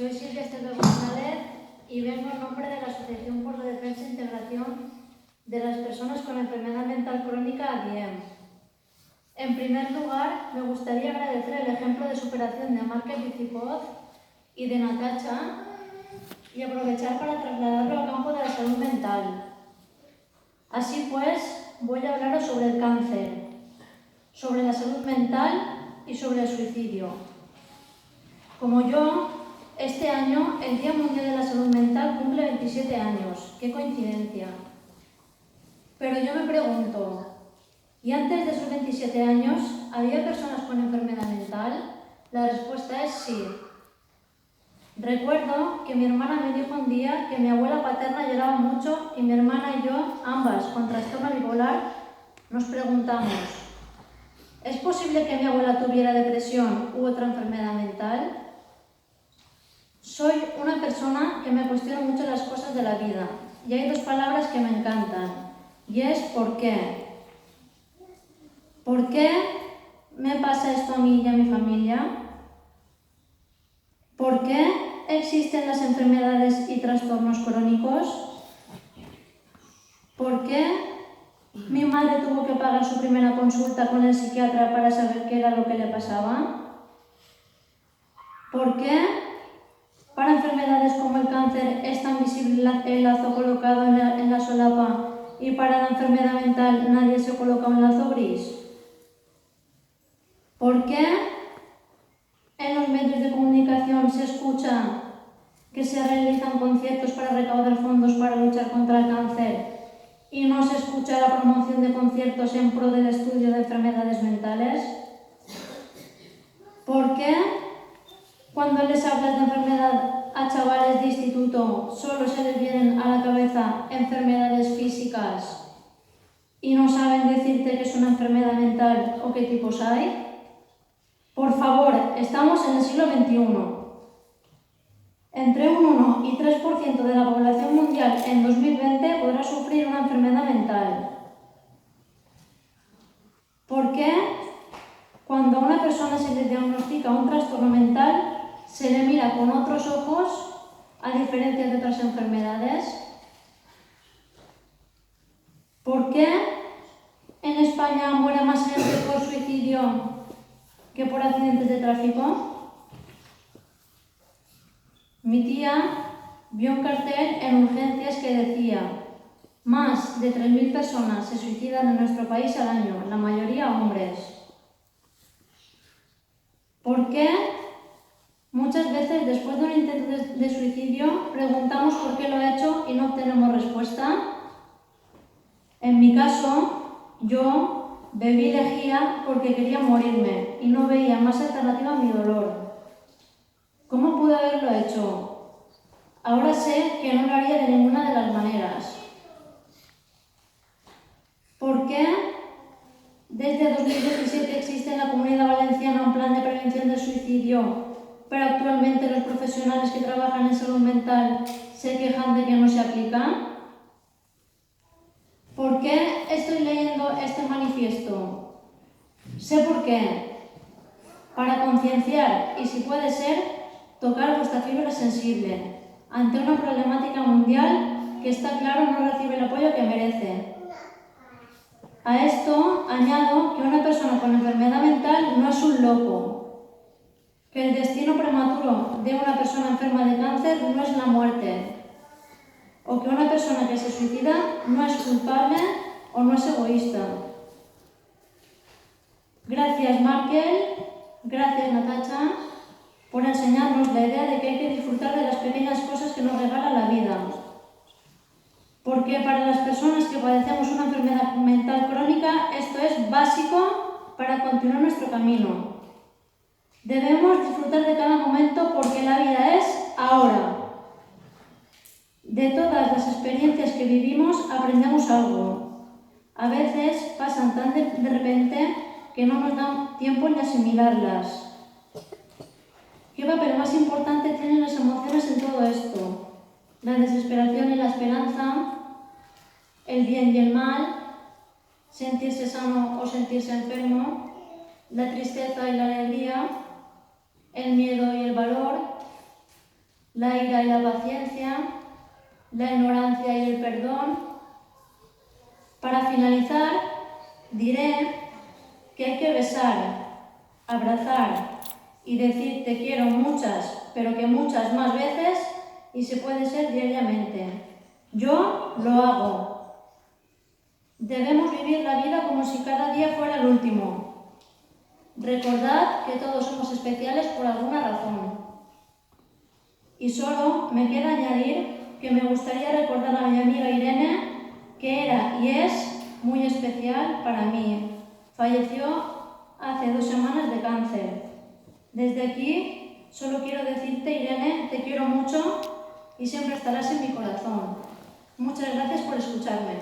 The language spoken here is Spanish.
Soy Silvia Esteve González y vengo en nombre de la Asociación por la Defensa e Integración de las Personas con Enfermedad Mental Crónica, ADIEM. En primer lugar, me gustaría agradecer el ejemplo de superación de Márquez Bicipoz y de Natacha y aprovechar para trasladarlo al campo de la salud mental. Así pues, voy a hablaros sobre el cáncer, sobre la salud mental y sobre el suicidio. Como yo, este año el Día Mundial de la Salud Mental cumple 27 años. ¡Qué coincidencia! Pero yo me pregunto, ¿y antes de esos 27 años había personas con enfermedad mental? La respuesta es sí. Recuerdo que mi hermana me dijo un día que mi abuela paterna lloraba mucho y mi hermana y yo, ambas con trastorno bipolar, nos preguntamos, ¿es posible que mi abuela tuviera depresión u otra enfermedad mental? Soy una persona que me cuestiona mucho las cosas de la vida y hay dos palabras que me encantan y es ¿por qué? ¿Por qué me pasa esto a mí y a mi familia? ¿Por qué existen las enfermedades y trastornos crónicos? ¿Por qué mi madre tuvo que pagar su primera consulta con el psiquiatra para saber qué era lo que le pasaba? ¿Por qué para enfermedades como el cáncer es tan visible el lazo colocado en la solapa y para la enfermedad mental nadie se coloca un lazo gris? ¿Por qué en los medios de comunicación se escucha que se realizan conciertos para recaudar fondos para luchar contra el cáncer y no se escucha la promoción de conciertos en pro del estudio de enfermedades mentales? ¿Por qué cuando les hablas de enfermedad a chavales de instituto solo se les vienen a la cabeza enfermedades físicas y no saben decirte que es una enfermedad mental o qué tipos hay? Por favor, estamos en el siglo XXI. Entre un 1 y 3% de la población mundial en 2020 podrá sufrir una enfermedad mental. ¿Por qué cuando a una persona se le diagnostica un trastorno mental se le mira con otros ojos a diferencia de otras enfermedades? ¿Por qué en España muere más gente por suicidio que por accidentes de tráfico? Mi tía vio un cartel en urgencias que decía más de 3.000 personas se suicidan en nuestro país al año, la mayoría hombres. ¿Por qué muchas veces después de un intento de suicidio preguntamos por qué lo ha hecho y no obtenemos respuesta? En mi caso, yo bebí lejía porque quería morirme y no veía más alternativa a mi dolor. ¿Cómo pude haberlo hecho? Ahora sé que no lo haría de ninguna de las maneras. ¿Por qué desde 2017 existe en la Comunidad Valenciana un plan de prevención del suicidio, pero actualmente los profesionales que trabajan en salud mental se quejan de que no se aplica? ¿Por qué estoy leyendo este manifiesto? Sé por qué. Para concienciar y, si puede ser, tocar vuestra fibra sensible ante una problemática mundial que está claro no recibe el apoyo que merece. A esto añado que una persona con enfermedad mental no es un loco, que el destino prematuro de una persona enferma de cáncer no es la muerte, o que una persona que se suicida no es culpable o no es egoísta. Gracias Márquez, gracias Natacha, por enseñarnos la idea de que hay que disfrutar de las pequeñas cosas que nos regala la vida. Porque para las personas que padecemos una enfermedad mental crónica, esto es básico para continuar nuestro camino. Debemos disfrutar de cada momento porque la vida es ahora. De todas las experiencias que vivimos aprendemos algo. A veces pasan tan de repente que no nos dan tiempo ni asimilarlas. ¿Qué papel más importante tienen las emociones en todo esto? La desesperación y la esperanza, el bien y el mal, sentirse sano o sentirse enfermo, la tristeza y la alegría, el miedo y el valor, la ira y la paciencia, la ignorancia y el perdón. Para finalizar, diré que hay que besar, abrazar y decir te quiero muchas, pero que muchas más veces, y se puede ser diariamente. Yo lo hago. Debemos vivir la vida como si cada día fuera el último. Recordad que todos somos especiales por alguna razón. Y solo me queda añadir que me gustaría recordar a mi amiga Irene, que era y es muy especial para mí. Falleció hace 2 semanas de cáncer. Desde aquí solo quiero decirte, Irene, te quiero mucho y siempre estarás en mi corazón. Muchas gracias por escucharme.